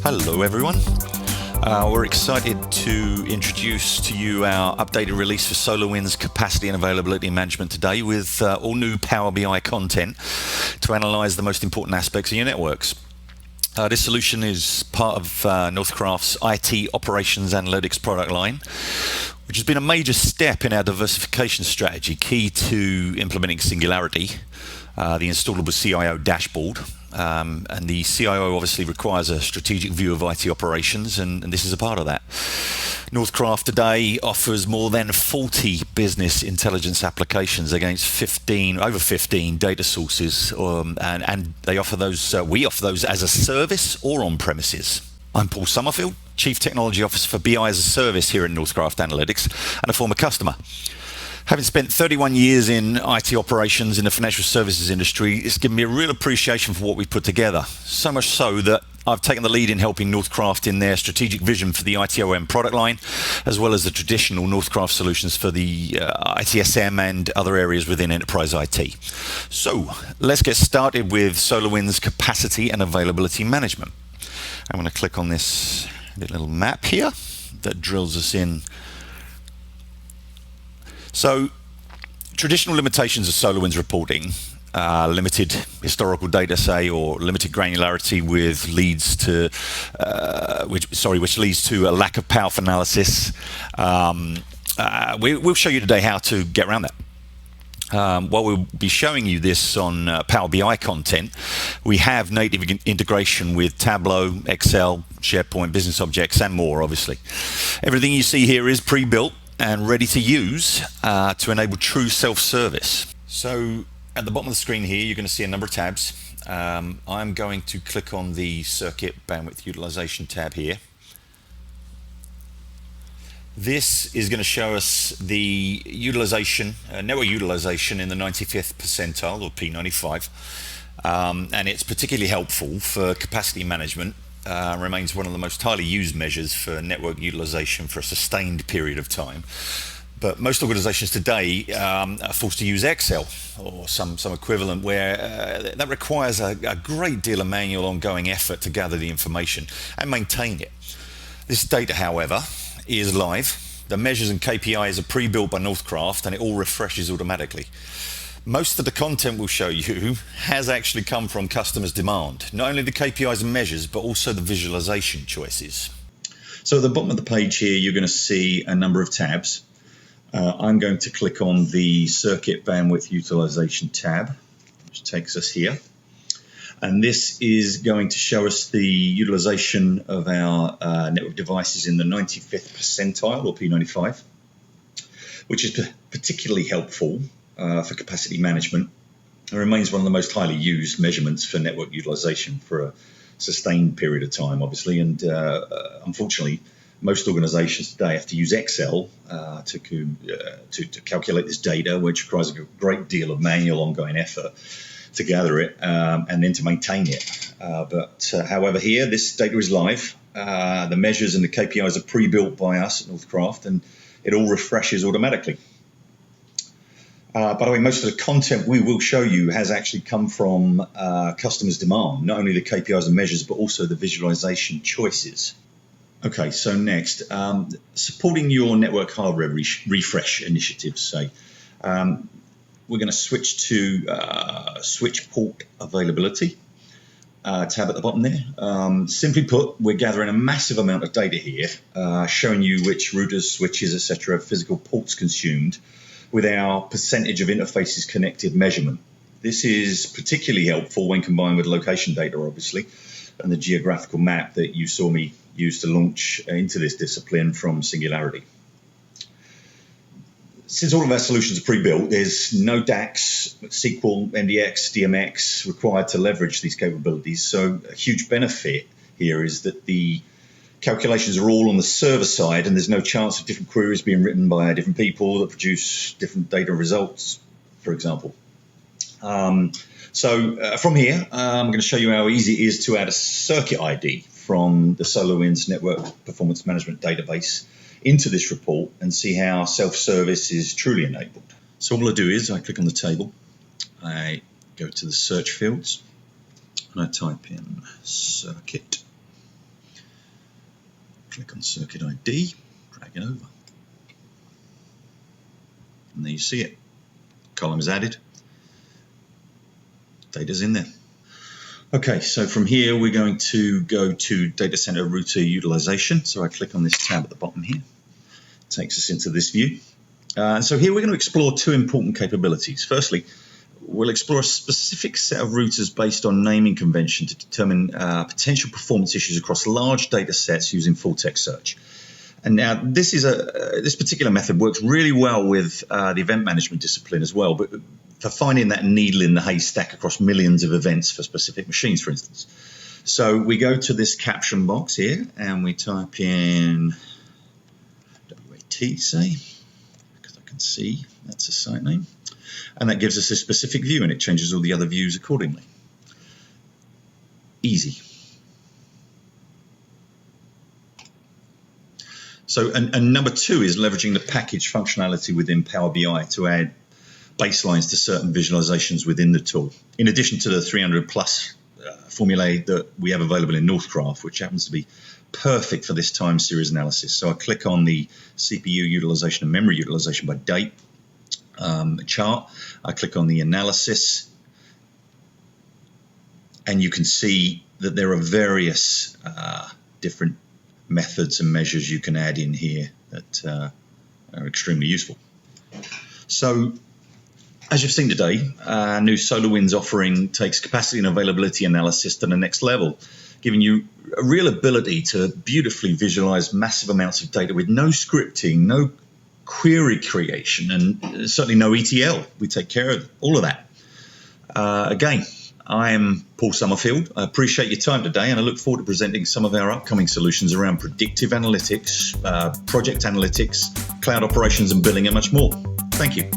Hello everyone. We're excited to introduce to you our updated release for SolarWinds Capacity and Availability Management today with all new Power BI content to analyze the most important aspects of your networks. This solution is part of Northcraft's IT Operations Analytics product line, which has been a major step in our diversification strategy, key to implementing SingularIT, the installable CIO dashboard. And the CIO obviously requires a strategic view of IT operations, and this is a part of that. Northcraft today offers more than 40 business intelligence applications against over 15 data sources, and they offer those. We offer those as a service or on premises. I'm Paul Summerfield, Chief Technology Officer for BI as a Service here at Northcraft Analytics, and a former customer. Having spent 31 years in IT operations in the financial services industry, it's given me a real appreciation for what we've put together. So much so that I've taken the lead in helping Northcraft in their strategic vision for the ITOM product line, as well as the traditional Northcraft solutions for the ITSM and other areas within enterprise IT. So let's get started with SolarWinds Capacity and Availability Management. I'm going to click on this little map here that drills us in. So, traditional limitations of SolarWinds reporting, limited historical data, say, or limited granularity, with which leads to a lack of powerful analysis. We'll show you today how to get around that. While we'll be showing you this on Power BI content, we have native integration with Tableau, Excel, SharePoint, Business Objects, and more, obviously. Everything you see here is pre-built and ready to use to enable true self-service. So at the bottom of the screen here, you're going to see a number of tabs. I'm going to click on the Circuit Bandwidth Utilization tab here. This is going to show us the utilization, network utilization in the 95th percentile, or P95, and it's particularly helpful for capacity management. Remains one of the most highly used measures for network utilization for a sustained period of time. But most organizations today are forced to use Excel or some equivalent, where that requires a great deal of manual ongoing effort to gather the information and maintain it. This data, however, is live. The measures and KPIs are pre-built by Northcraft, and it all refreshes automatically. Most of the content we'll show you has actually come from customers' demand, not only the KPIs and measures, but also the visualization choices. So at the bottom of the page here, you're going to see a number of tabs. I'm going to click on the Circuit Bandwidth Utilization tab, which takes us here. And this is going to show us the utilization of our network devices in the 95th percentile, or P95, which is particularly helpful for capacity management. It remains one of the most highly used measurements for network utilization for a sustained period of time, obviously. And unfortunately, most organizations today have to use Excel to calculate this data, which requires a great deal of manual ongoing effort to gather it and then to maintain it. However, here, this data is live. The measures and the KPIs are pre-built by us at Northcraft, and it all refreshes automatically. By the way, most of the content we will show you has actually come from customers' demand, not only the KPIs and measures, but also the visualization choices. Okay, so next, supporting your network hardware refresh initiatives, say. We're going to switch to switch port availability tab at the bottom there. Simply put, we're gathering a massive amount of data here, showing you which routers, switches, etc., physical ports consumed, with our percentage of interfaces connected measurement. This is particularly helpful when combined with location data, obviously, and the geographical map that you saw me use to launch into this discipline from SingularIT. Since all of our solutions are pre-built, there's no DAX, SQL, MDX, DMX required to leverage these capabilities. So a huge benefit here is that the calculations are all on the server side, and there's no chance of different queries being written by different people that produce different data results, for example. From here, I'm going to show you how easy it is to add a circuit ID from the SolarWinds Network Performance Management Database into this report and see how self-service is truly enabled. So all I do is I click on the table, I go to the search fields, and I type in circuit. Click on Circuit ID, drag it over. And there you see it. Column is added. Data's in there. Okay, so from here we're going to go to Data Center Router Utilization. So I click on this tab at the bottom here. It takes us into this view. So here we're going to explore two important capabilities. Firstly, we'll explore a specific set of routers based on naming convention to determine potential performance issues across large data sets using full text search. And now this particular method works really well with the event management discipline as well, but for finding that needle in the haystack across millions of events for specific machines, for instance. So we go to this caption box here and we type in WAT, say, because I can see that's a site name. And that gives us a specific view, and it changes all the other views accordingly. Easy. So, and number two is leveraging the package functionality within Power BI to add baselines to certain visualizations within the tool, in addition to the 300 plus formulae that we have available in Northcraft, which happens to be perfect for this time series analysis. So I click on the CPU utilization and memory utilization by date chart. I click on the analysis, and you can see that there are various different methods and measures you can add in here that are extremely useful. So, as you've seen today, our new SolarWinds offering takes capacity and availability analysis to the next level, giving you a real ability to beautifully visualize massive amounts of data with no scripting, no query creation, and certainly no ETL. We take care of all of that. Again, I am Paul Summerfield. I appreciate your time today, and I look forward to presenting some of our upcoming solutions around predictive analytics, project analytics, cloud operations and billing, and much more. Thank you.